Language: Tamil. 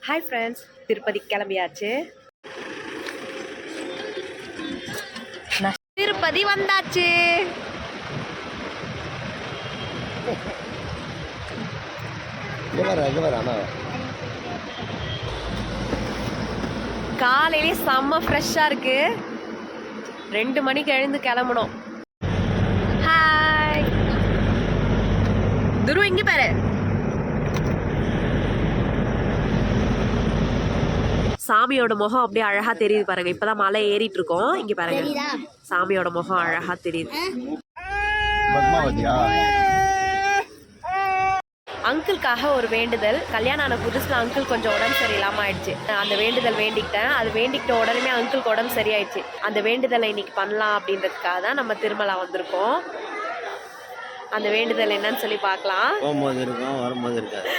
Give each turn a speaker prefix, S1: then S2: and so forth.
S1: ஹாய் ஃப்ரெண்ட்ஸ், திருப்பதி கிளம்பியாச்சு. திருப்பதி வந்தாச்சு. காலையிலே செம்ம ஃப்ரெஷ்ஷாக இருக்கு. 2 மணிக்கு எழுந்து கிளம்பணும். ஹாய் துரு, இங்கே பாரு. சாமியோட முகம் அப்படியே அழகா தெரியுது பாருங்க. இப்பதான் மலை ஏறிட்டு இருக்கோம். இங்க பாருங்க, சாமியோட முகம் அழகா தெரியுது. அங்கிள்காக ஒரு வேண்டுதல். கல்யாணம் ஆன புதுசுல அங்கிள் கொஞ்சம் உடம்பு சரியில்லாம ஆயிடுச்சு. அந்த வேண்டுதல் வேண்டிக்கிட்டேன். அது வேண்டிக்கிட்ட உடனே அங்கிளுக்கு உடம்பு சரியாயிடுச்சு. அந்த வேண்டுதலை இன்னைக்கு பண்ணலாம் அப்படின்றதுக்காக தான் நம்ம திருமலா வந்திருக்கோம். அந்த வேண்டுதல் என்னன்னு சொல்லி பார்க்கலாம்.
S2: போகும்போது இருக்கும், வரும்போது இருக்காது.